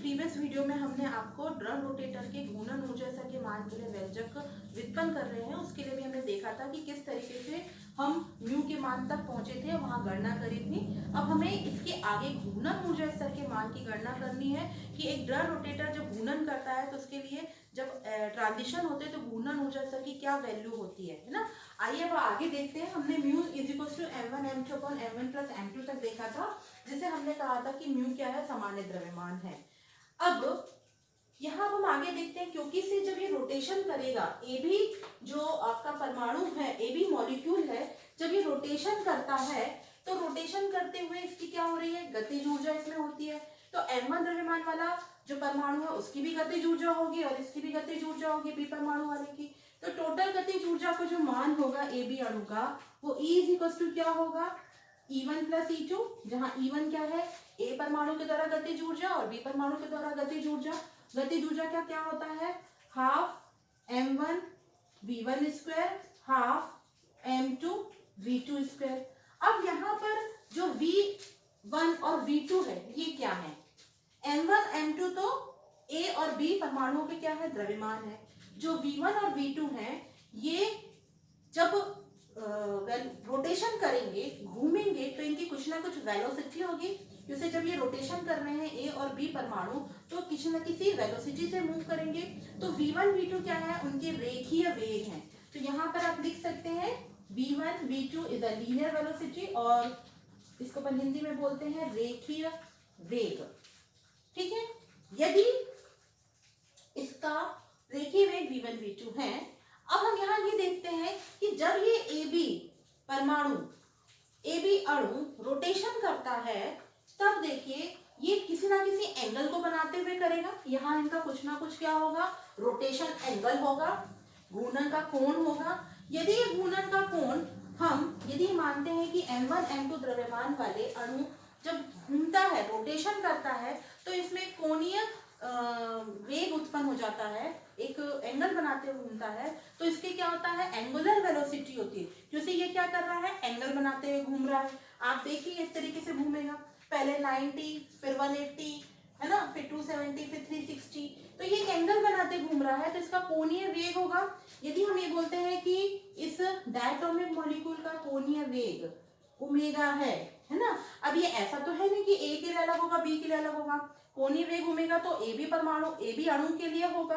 Previous video में हमने आपको ड्रम रोटेटर के घूर्णन ऊर्जा के मान के लिए व्यंजक व्युत्पन्न कर रहे हैं, उसके लिए भी हमने देखा था कि किस तरीके से हम म्यू के मान तक पहुंचे थे, वहां गणना करी थी। अब हमें इसके आगे घूर्णन ऊर्जा स्तर के मान की गणना करनी है कि एक ड्रम रोटेटर जब घूर्णन करता है तो उसके लिए जब ट्रांजिशन होते हैं तो घूर्णन ऊर्जा स्तर की क्या वैल्यू होती है ना। आइए अब आगे देखते हैं। हमने mu is equal to m1 m2 upon m1 plus m2 तक देखा था, जिसे हमने कहा था कि म्यू क्या है, सामान्य द्रव्यमान है। अब यहाँ हम आगे देखते हैं, क्योंकि से जब ये रोटेशन करेगा, ए भी जो आपका परमाणु है, ए भी मॉलिक्यूल है, जब ये रोटेशन करता है तो रोटेशन करते हुए इसकी क्या हो रही है, गतिज ऊर्जा इसमें होती है। तो m1 द्रव्यमान वाला जो परमाणु है उसकी भी गतिज ऊर्जा होगी और इसकी भी गतिज ऊर्जा होगी बी परमाणु वाले की। तो टोटल गतिज ऊर्जा का जो मान होगा ए बी अणु का, वो E इज इक्वल टू क्या होगा, E1 प्लस E2, जहाँ E1 क्या है, ए परमाणु के द्वारा गतिज ऊर्जा और बी परमाणु के द्वारा गतिज ऊर्जा। गतिज ऊर्जा का क्या होता है, half m1 v1 square half m2 v2 square. अब यहाँ पर जो v1 और v2 है ये क्या है, m1 m2 तो a और b परमाणुओं के क्या है, द्रव्यमान है। जो v1 और v2 है ये जब रोटेशन करेंगे, घूमेंगे, तो इनकी कुछ ना कुछ वेलोसिटी होगी। जैसे जब ये रोटेशन कर रहे हैं ए और बी परमाणु, तो किसी न किसी वेलोसिटी से मूव करेंगे। तो v1 v2 क्या है, उनके रेखीय वेग हैं। तो यहाँ पर आप लिख सकते हैं v1 v2 is a linear velocity, और इसको अपन हिंदी में बोलते हैं रेखीय वेग। ठीक है, यदि इसका रेखीय वेग v1 v2 है। अब हम यहाँ ये देखते हैं कि जब ये ए बी परमाणु, ए बी अणु रोटेशन करता है, तब देखिए ये किसी ना किसी एंगल को बनाते हुए करेगा। यहाँ इनका कुछ ना कुछ क्या होगा, रोटेशन एंगल होगा, घूर्णन का कोण होगा। यदि ये घूर्णन का कोण हम यदि मानते हैं कि m1 m2 द्रव्यमान वाले अणु जब घूमता है, रोटेशन करता है, तो इसमें कोणीय वेग उत्पन्न हो जाता है, एक एंगल बनाते हुए घूमता है। तो इसके क्या होता है, एंगुलर वेलोसिटी होती है, क्योंकि ये क्या कर रहा है, एंगल बनाते हुए घूम रहा है। आप देखिए इस तरीके से घूमेगा, पहले 90 फिर 180 है ना, फिर 270 फिर 360, तो ये एंगल बनाते घूम रहा है, तो इसका कोणीय वेग होगा। यदि हम ये बोलते हैं कि इस डायटोमिक मॉलिक्यूल का कोणीय वेग ओमेगा है ना। अब ये ऐसा तो है नहीं कि ए के लिए अलग होगा बी के लिए अलग होगा, कोणीय वेग ओमेगा तो ए बी परमाणु, ए बी अणु के लिए होगा।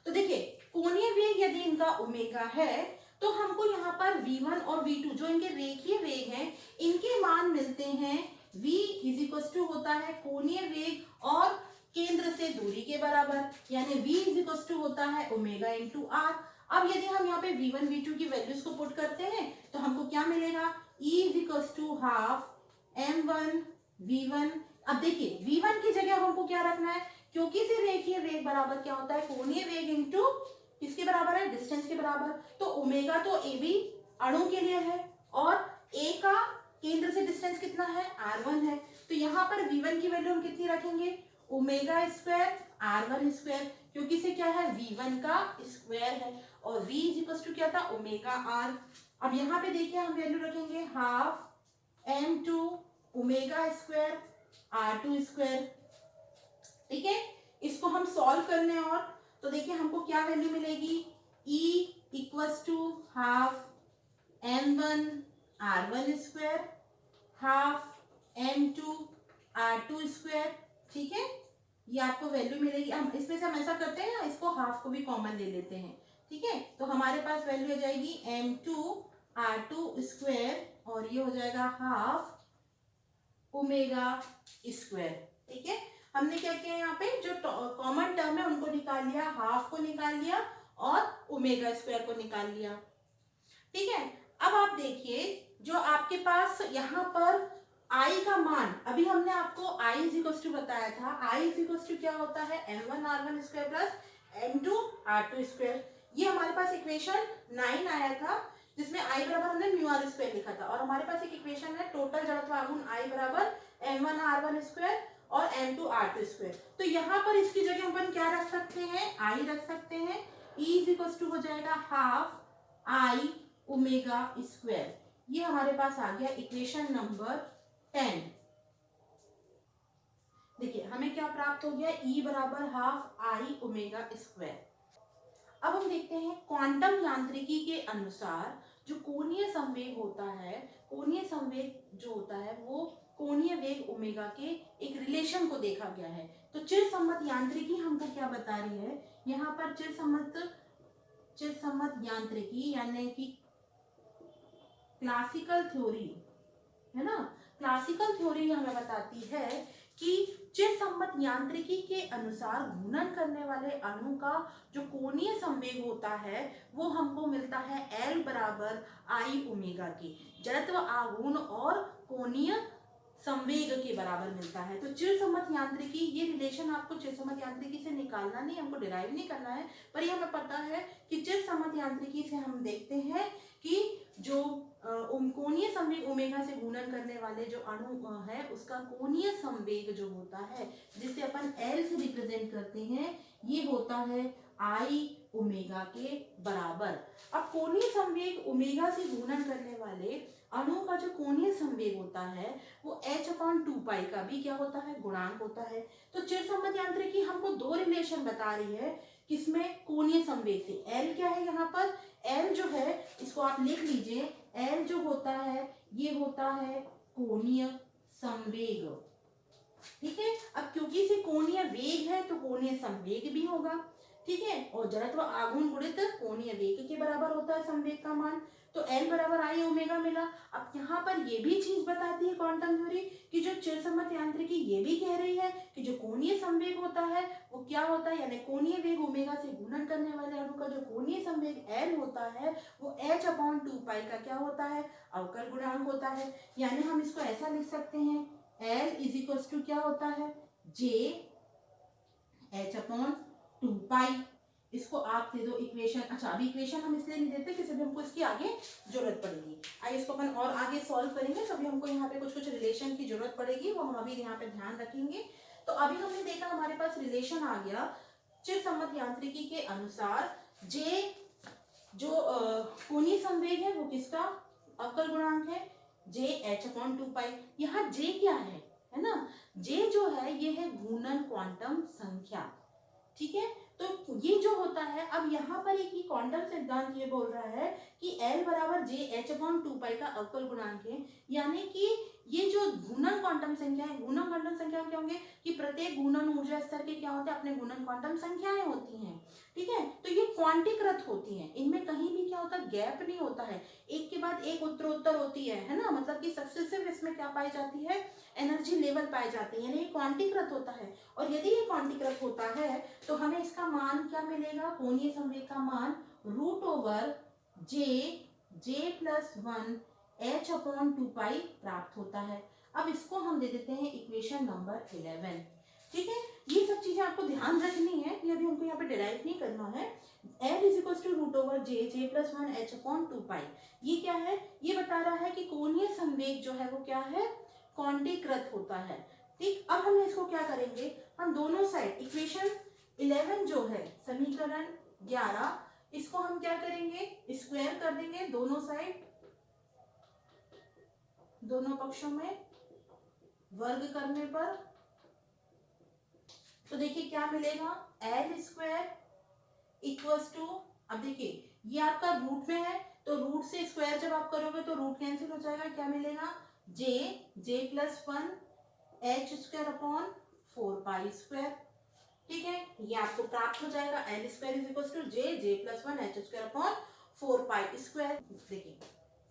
तो देखिए कोणीय वेग यदि इनका ओमेगा है, तो हमको यहाँ पर v1 और v2 जो इनके रेखीय वेग हैं, इनके मान मिलते हैं। v इज इक्वल टू होता है कोणीय वेग और केंद्र से दूरी के बराबर, यानी v इज इक्वल टू होता है ओमेगा इंटू आर। अब यदि हम यहाँ पे v1 v2 की वैल्यूज को पुट करते हैं तो हमको क्या मिलेगा, E is equal to half m1 v1। अब देखिए v1 की जगह हमको क्या रखना है, क्योंकि से रेखीय वेग बराबर क्या होता है, कोणीय वेग इंटू किसके बराबर है, डिस्टेंस के बराबर। तो ओमेगा तो ए बी अणु के लिए है और ए का केंद्र से डिस्टेंस कितना है, r1 है। तो यहाँ पर v1 की वैल्यू हम कितनी रखेंगे, ओमेगा स्क्वायर r1 स्क्वायर, क्योंकि से क्या है, v1 का स्क्वायर है और v इज इक्वल टू क्या था, ओमेगा r। अब यहाँ पे देखिए हम वैल्यू रखेंगे half m2 omega square r2 square. ठीक है, इसको हम सॉल्व करने और तो देखिए हमको क्या वैल्यू मिलेगी, E equals to half m1 r1 square half m2 r2 square. ठीक है, ये आपको वैल्यू मिलेगी। हम इसमें से हम ऐसा करते हैं ना, इसको हाफ को भी कॉमन ले लेते हैं। ठीक है, तो हमारे पास वैल्यू हो जाएगी m2 r2 स्क्वायर और ये हो जाएगा हाफ ओमेगा स्क्वायर। ठीक है, हमने क्या किया, यहाँ पे जो कॉमन टर्म है उनको निकाल लिया, हाफ को निकाल लिया और ओमेगा स्क्वायर को निकाल लिया। ठीक है, अब आप देखिए जो आपके पास यहाँ पर I का मान, अभी हमने आपको I इज इक्वल टू बताया था, I इज इक्वल टू क्या होता है, m1 r1 square plus m2 r2 square. ये हमारे पास इक्वेशन 9 आया था, जिसमें I बराबर हमने म्यू आर स्क्वायर लिखा था, और हमारे पास एक इक्वेशन है टोटल जड़त्व आघूर्ण I बराबर m1 r1 स्क्वायर और m2 r2 स्क्वायर। तो यहाँ पर इसकी जगह अपन क्या रख सकते हैं, I रख सकते हैं। E इज इक्वल टू हो जाएगा हाफ I ओमेगा स्क्वायर। ये हमारे पास आ गया इक्वेशन नंबर 10। देखिए हमें क्या प्राप्त हो गया, E बराबर हाफ आई ओमेगा स्क्वायर। अब हम देखते हैं क्वांटम यांत्रिकी के अनुसार जो कोणीय संवेग होता है, कोणीय संवेग जो होता है वो कोणीय वेग ओमेगा के एक रिलेशन को देखा गया है। तो चिरसम्मत यांत्रिकी हमको क्या बता रही है, यहाँ पर चिरसम्मत यांत्रिकी यानी कि क्लासिकल थ्योरी है ना, क्लासिकल थ्योरी हमें बताती है कि चिरसम्मत यांत्रिकी के अनुसार घूर्णन करने वाले अणु का जो कोणीय संवेग होता है वो हमको मिलता है L बराबर आई ओमेगा के, जड़त्व आघूर्ण और कोणीय संवेग के बराबर मिलता है। तो चिरसम्मत यांत्रिकी, ये रिलेशन आपको चिरसम्मत यांत्रिकी से निकालना नहीं, हमको डिराइव नहीं करना है, पर ये हमें पता है कि चिरसम्मत यांत्रिकी से हम देखते हैं कि जो कोणीय संवेग ओमेगा से गुणन करने वाले जो अणु है उसका कोणीय संवेग जो होता है जिसे अपन L से रिप्रेजेंट करते हैं, ये होता है आई ओमेगा के बराबर। अब कोणीय संवेग ओमेगा से गुणन करने वाले अणु का जो कोणीय संवेग होता है वो h/2 का भी क्या होता है, गुणांक होता है। तो चिरसम्मत यांत्रिकी हमको दो रिलेशन बता रही है, किसमें, कोणीय संवेग से। L क्या है यहाँ पर, L जो है इसको आप लिख लीजिए, L जो होता है ये होता है कोणीय संवेग, ठीक है। अब क्योंकि इसे कोणीय वेग है तो कोणीय संवेग भी होगा, ठीक है, और जड़त्व आघूर्ण गुणित कोणीय वेग के बराबर होता है संवेग का मान। तो L बराबर आई ओमेगा मिला। अब यहाँ पर ये भी चीज बताती है क्वांटम थ्योरी कि जो चिरसम्मत यांत्रिकी ये भी कह रही है कि जो कोणीय संवेग होता है वो क्या होता है, यानी कोणीय वेग ओमेगा से गुणन करने वाले अणु का जो कोणीय संवेग L होता है वो h/2 का क्या होता है, अवकल गुणांक होता है। यानी हम इसको ऐसा लिख सकते हैं, L इज इक्वल टू क्या होता है, J h/2। इसको आप दे दो इक्वेशन। अच्छा, अभी इक्वेशन हम इसलिए नहीं देते कि हमको इसकी आगे जरूरत पड़ेगी। आइए इसको अपन और आगे सॉल्व करेंगे, तभी हमको यहाँ पे कुछ कुछ रिलेशन की जरूरत पड़ेगी, वो हम अभी यहाँ पे ध्यान रखेंगे। तो अभी हमने देखा हमारे पास रिलेशन आ गया चिरसम्मत यांत्रिकी के अनुसार J जो कोणीय संवेग है वो किसका अवकल गुणांक है, J h/2। यहाँ J क्या है ना, J जो है ये है घूर्णन क्वांटम संख्या, ठीक है। तो ये जो होता है, अब यहाँ पर एक ही क्वांटम सिद्धांत ये बोल रहा है कि L बराबर J h/2 का अवकल गुणांक है, यानी कि ये जो घूर्णन क्वांटम संख्या है, घूर्णन क्वांटम संख्या क्या होंगे कि प्रत्येक घूर्णन ऊर्जा स्तर के क्या होते हैं, अपने घूर्णन क्वांटम संख्याएं होती हैं, ठीक है। तो ये क्वांटीकृत होती हैं, इनमें कहीं भी क्या होता है, गैप नहीं होता है, एक के बाद एक उत्तरोत्तर होती है ना, मतलब कि सक्सेसिव इसमें क्या पाई जाती है, एनर्जी लेवल पाई जाती है, यानी ये क्वांटीकृत होता है। और यदि ये क्वांटीकृत होता है तो हमें इसका मान क्या मिलेगा, कोणीय संवेग का मान √J+1 h/2 प्राप्त होता है। अब इसको हम दे देते हैं इक्वेशन नंबर 11, ठीक है। ये सब चीजें आपको ध्यान रखनी है, ये अभी हमको यहाँ पे डिराइव नहीं करना है। L is equal to √J+1 h/2। ये क्या है, ये बता रहा है कि कोणीय संवेग जो है वो क्या है, क्वांटीकृत होता है, ठीक। अब हम इसको क्या करेंगे, हम दोनों साइड इक्वेशन 11 जो है समीकरण 11, इसको हम क्या करेंगे, स्क्वायर कर देंगे दोनों साइड, दोनों पक्षों में वर्ग करने पर। तो देखिए क्या मिलेगा, L स्क्वायर इक्वल्स टू, अब देखिए ये आपका रूट में है तो रूट से स्क्वायर जब आप करोगे तो रूट कैंसिल हो जाएगा, क्या मिलेगा, J+1 h²/4π², ठीक है। ये आपको प्राप्त हो जाएगा L square is equal to J+1 h²/4π²। देखिए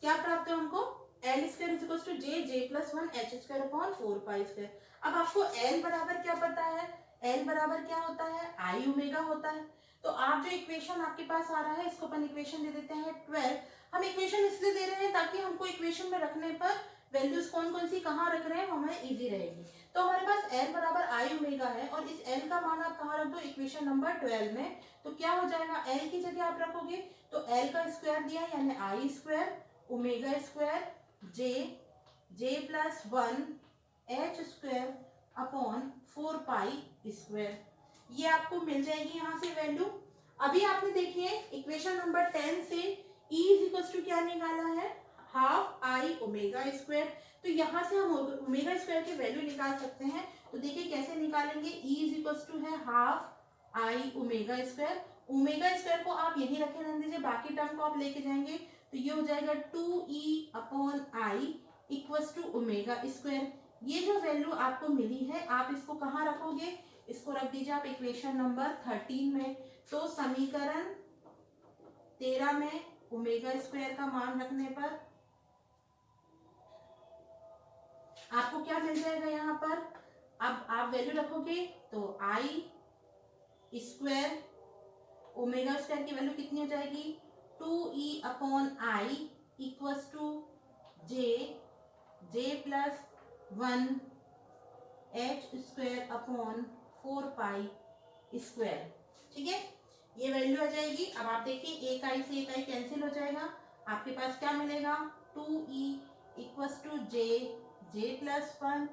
क्या प्राप्त है हमको, L square is equal to J+1 h²/4π²। अब आपको L बराबर क्या पता है, L बराबर क्या होता है, आई ओमेगा होता है। तो आप जो इक्वेशन आपके पास आ रहा है इसको अपन इक्वेशन दे देते हैं 12। हम इक्वेशन इसलिए दे रहे हैं ताकि हमको इक्वेशन में रखने पर वैल्यूज कौन कौन सी कहाँ रख रहे हैं हमें इजी रहेगी। तो हमारे पास L बराबर आई ओमेगा है और इस L का मान आप कहाँ रख दो, इक्वेशन नंबर 12 में। तो क्या हो जाएगा, L की जगह आप रखोगे तो L का स्क्वायर दिया यानी आई square omega square J+1 h²/4π², ये आपको मिल जाएगी यहाँ से वैल्यू। अभी आपने देखिए इक्वेशन नंबर 10 से E इज इक्वल टू क्या निकाला है, हाफ आई ओमेगा स्क्वायर। तो यहाँ से हम ओमेगा स्क्वायर की वैल्यू निकाल सकते हैं। तो देखिए कैसे निकालेंगे, E इज इक्वल टू है half I omega square. Omega square को आप यही रखे रहने दीजिए, बाकी टर्म को आप लेके जाएंगे तो ये हो जाएगा 2E upon I equals to omega square. ये जो वैल्यू आपको मिली है आप इसको कहाँ रखोगे, इसको रख दीजिए आप इक्वेशन नंबर 13 में। तो समीकरण 13 में ओमेगा स्क्वायर का मान रखने पर आपको क्या मिल जाएगा, यहाँ पर अब आप वैल्यू रखोगे तो आई स्क्वायर ओमेगा स्क्वायर की वैल्यू कितनी हो जाएगी, 2E upon I equals to J plus 1 H square upon 4 pi square. ठीक है, ये वैल्यू आ जाएगी। अब आप देखिए एक आई से एक आई कैंसिल हो जाएगा, आपके पास क्या मिलेगा, 2E equals to J plus 1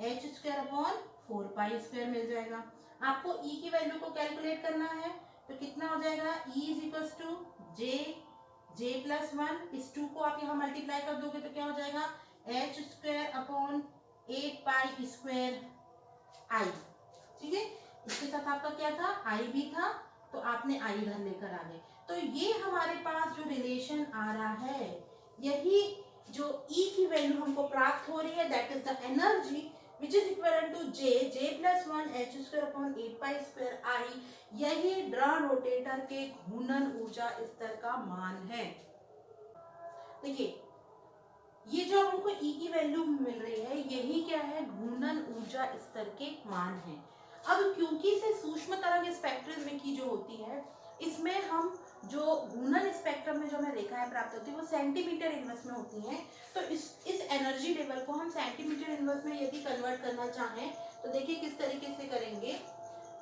H square upon 4 pi square मिल जाएगा। आपको E की वैल्यू को कैलकुलेट करना है तो कितना हो जाएगा, E is equals to J plus 1, इस 2 को आप यहाँ मल्टीप्लाई कर दोगे तो क्या हो जाएगा, H square upon 8 pi square I. ठीक है, इसके साथ आपका क्या था, आई भी था, तो आपने आई इधर लेकर आ गए। तो ये हमारे पास जो रिलेशन आ रहा है, यही जो E की वैल्यू हमको प्राप्त हो रही है, that is the energy which is equivalent to J plus 1 H square upon 8 pi square I, यही ड्रम रोटेटर के घूर्णन ऊर्जा स्तर का मान है। देखिए ये जो हमको E की वैल्यू मिल रही है, यही क्या है, घूर्णन ऊर्जा स्तर के मान है। अब क्योंकि इसे सूक्ष्म तरंग स्पेक्ट्रम में की जो होती है, इसमें हम जो घूर्णन स्पेक्ट्रम में जो हमें रेखाएं प्राप्त होती है वो सेंटीमीटर इनवर्स में होती हैं। तो इस एनर्जी लेवल को हम सेंटीमीटर इनवर्स में यदि कन्वर्ट करना चाहें तो देखिए किस तरीके से करेंगे।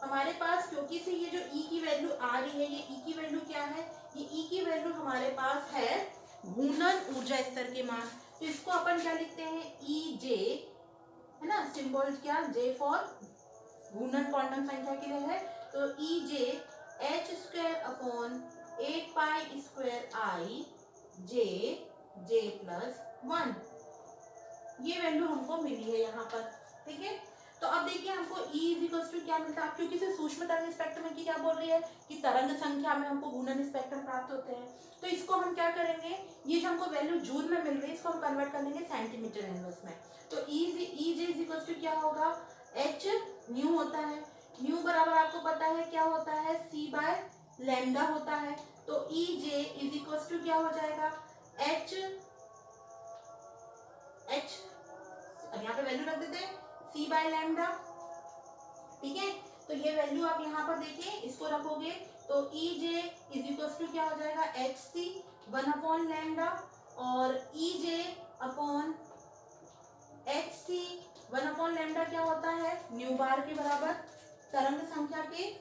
हमारे पास क्योंकि से ये जो E की वैल्यू आ रही है, ये E की वैल्यू क्या है, ये E की वैल्यू हमारे पास है घूर्णन ऊर्जा स्तर के मान। तो इसको अपन क्या लिखते हैं, EJ है ना, सिंबल क्या, J फॉर घूर्णन क्वांटम संख्या के लिए है। तो EJ H square upon 8 pi square I J plus 1, ये वैल्यू हमको मिली है यहाँ पर। ठीक है, तो अब देखिए हमको E इज इक्वल टू क्या मिलता है, क्योंकि इसे सूक्ष्म तरंग स्पेक्ट्रम की क्या बोल रही है कि तरंग संख्या में हमको घूर्णन स्पेक्ट्रम प्राप्त होते हैं। तो इसको हम क्या करेंगे, ये जो हमको वैल्यू जूल में मिल रही है इसको हम कन्वर्ट कर देंगे सेंटीमीटर इनवर्स में। तो E J is equal to क्या होगा, H न्यू होता है, न्यू बराबर आपको पता है क्या होता है, C बाय लैम्डा होता है। तो E J is equal to क्या हो जाएगा, H अब यहाँ पे वैल्यू रख देते हैं C बाय लैम्डा। ठीक है, तो ये वैल्यू आप यहाँ पर देखिए, इसको रखोगे तो E J is equal to क्या हो जाएगा, HC 1 अपॉन लैम्डा, और E J upon HC 1 upon lambda क्या होता है, न्यू बार के बराबर तरंग संख्या के।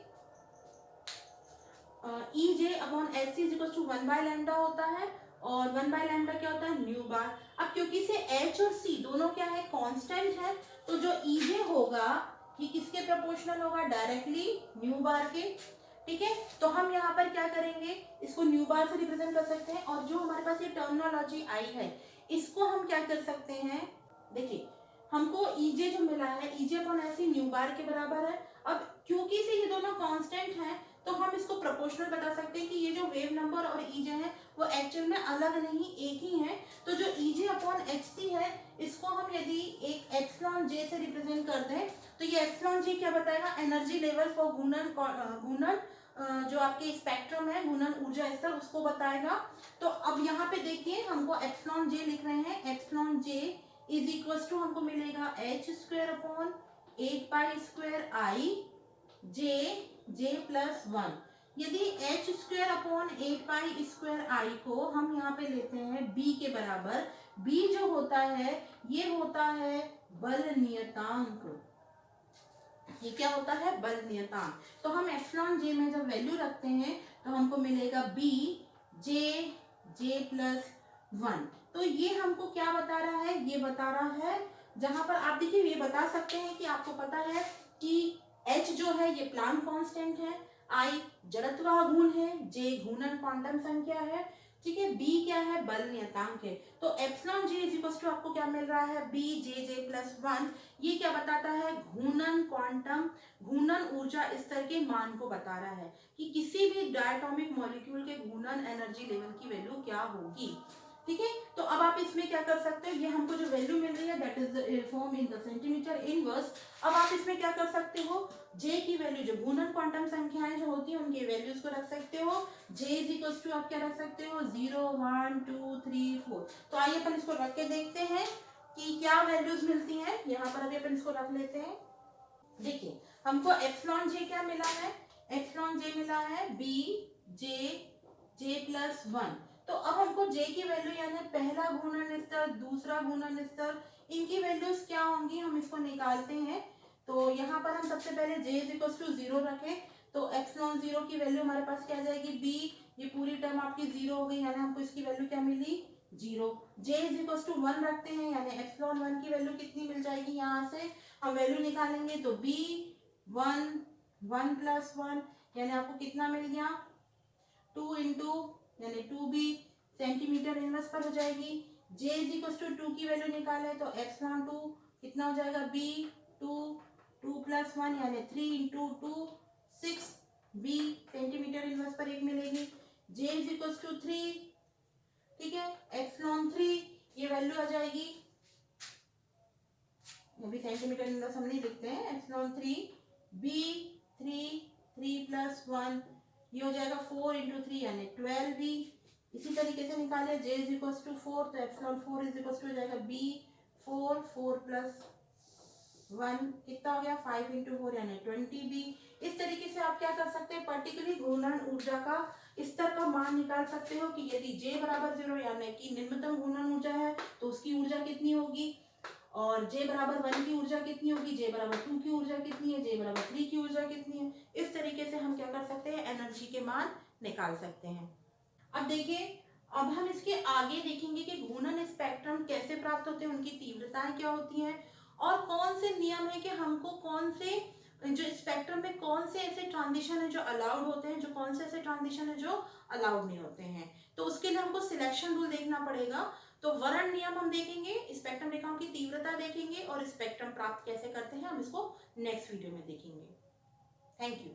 E J upon HC is equal to 1 by lambda होता है, और 1 बाय लैम्डा क्या होता है, न्यू बार। अब क्योंकि इसे H और C दोनों क्या है, कांस्टेंट है, तो जो E जे होगा ये किसके प्रोपोर्शनल होगा, डायरेक्टली न्यू बार के। ठीक है, तो हम यहाँ पर क्या करेंगे, इसको न्यू बार से रिप्रेजेंट कर सकते हैं, और जो हमारे पास ये टर्मिनोलॉजी आई है इसको हम क्या कर सकते हैं, देखिए हमको ईजे जो मिला है, ईजे अपॉन ऐसी न्यू बार के बराबर है। अब क्योंकि से ये दोनों कांस्टेंट हैं तो हम इसको प्रोपोर्शनल बता सकते हैं कि ये जो वेव नंबर और ईजे है वो एक्चुअल में अलग नहीं, एक ही है। तो जो ईजे अपॉन HC है इसको हम यदि एक एप्सिलॉन जे से रिप्रेजेंट कर दें तो ये एप्सिलॉन जे क्या बताएगा, एनर्जी लेवल फॉर घूर्णन जो आपके स्पेक्ट्रम है, घूर्णन ऊर्जा स्तर, उसको बताएगा। तो अब यहाँ पे देखिए हमको एप्सिलॉन जे लिख रहे हैं, epsilon J is equal to हमको मिलेगा H square upon 8 pi square I J plus 1। यदि H square upon 8 pi square I को हम यहाँ पे लेते हैं B के बराबर, B जो होता है ये होता है बल नियतांक, ये क्या होता है, बल नियतांक। तो हम एप्सिलॉन जे में जब वैल्यू रखते हैं तो हमको मिलेगा B जे प्लस 1। तो ये हमको क्या बता रहा है, ये बता रहा है, जहां पर आप देखिए ये बता सकते हैं कि आपको पता है कि H जो है ये प्लांक कांस्टेंट है, I जड़त्वाघूर्ण है, J घूर्णन क्वांटम संख्या है। ठीक है। बी क्या है, बल नियतांक है। तो epsilon G is equal to आपको क्या मिल रहा है, बी जे जे प्लस 1। ये क्या बताता है, घूर्णन क्वांटम, घूर्णन ऊर्जा स्तर के मान को बता रहा है कि किसी भी डायटोमिक मॉलिक्यूल के घूर्णन एनर्जी लेवल की वैल्यू क्या होगी। ठीक है। तो अब आप इसमें क्या कर सकते हो, ये हमको जो वैल्यू मिल रही है that is form in the centimetre inverse. अब आप इसमें क्या कर सकते हो, जे की वैल्यू, जो घूर्णन क्वांटम संख्याएं जो होती हैं उनकी वैल्यूज को रख सकते हो। जे इज इक्वल टू आप क्या रख सकते हो, 0 1 2 3 4। तो आइए अपन इसको रख के देखते हैं कि क्या वैल्यूज मिलती हैं। यहाँ पर अभी अपन इसको रख लेते हैं। देखिए हमको एप्सिलॉन जे क्या मिला है, एप्सिलॉन जे मिला है बी जे जे प्लस 1। तो अब हमको जे की वैल्यू यानी पहला घूर्णन स्तर, दूसरा घूर्णन स्तर, इनकी वैल्यूज क्या होंगी हम इसको निकालते हैं। तो यहाँ पर हम सबसे पहले जे इज इक्वल टू 0 रखें, तो एप्सिलॉन 0 की वैल्यू हमारे पास क्या आ जाएगी, बी, ये पूरी टर्म आपकी 0 हो गई, यानी हमको इसकी वैल्यू क्या मिली, 0। जे इज इक्वल टू 1 रखते हैं, यानी एप्सिलॉन 1 की वैल्यू कितनी मिल जाएगी, यहाँ से हम वैल्यू निकालेंगे तो बी 1 1 प्लस 1, यानी आपको कितना मिल गया, 2 इंटू यानी 2b सेंटीमीटर इनवर्स पर हो जाएगी। j इज इक्वल टू 2 की वैल्यू निकाले तो एप्सिलॉन 2 कितना हो जाएगा, b 2 2 प्लस 1 यानी 3 इंटू 2 6 b सेंटीमीटर इनवर्स पर एक मिलेगी। j इज इक्वल टू 3, ठीक है, एप्सिलॉन 3 ये वैल्यू आ जाएगी, अभी सेंटीमीटर इनवर्स हम नहीं लिखते हैं, एप्सिलॉन 3 b 3 3 प्लस 1 ये हो जाएगा 4 इंटू 3 यानी 12b। इसी तरीके से निकाले j इज इक्वल टू 4, तो एप्सिलॉन 4 इज इक्वल टू हो जाएगा b 4 4 प्लस 1 कितना हो गया, 5 इंटू 4 यानी 20b। इस तरीके से आप क्या कर सकते हैं, पर्टिकुलरली घूर्णन ऊर्जा का स्तर का मान निकाल सकते हो कि यदि j बराबर 0 यानी कि निम्नतम घूर्णन ऊर्जा है तो उसकी ऊर्जा कितनी होगी, और j बराबर 1 की ऊर्जा कितनी होगी, j बराबर 2 की ऊर्जा कितनी है, j बराबर 3 की ऊर्जा कितनी है। इस तरीके से हम क्या कर सकते हैं, एनर्जी के मान निकाल सकते हैं। अब देखिए, अब हम इसके आगे देखेंगे कि घूर्णन स्पेक्ट्रम कैसे प्राप्त होते हैं, उनकी तीव्रताएं क्या होती हैं, और कौन से नियम है कि हमको कौन से जो स्पेक्ट्रम में कौन से ऐसे ट्रांजिशन है जो अलाउड होते हैं, जो कौन से ऐसे ट्रांजिशन है जो अलाउड नहीं होते हैं। तो उसके लिए हमको सिलेक्शन रूल देखना पड़ेगा। तो वर्ण नियम हम देखेंगे, स्पेक्ट्रम रेखाओं की तीव्रता देखेंगे, और स्पेक्ट्रम प्राप्त कैसे करते हैं हम इसको नेक्स्ट वीडियो में देखेंगे। Thank you.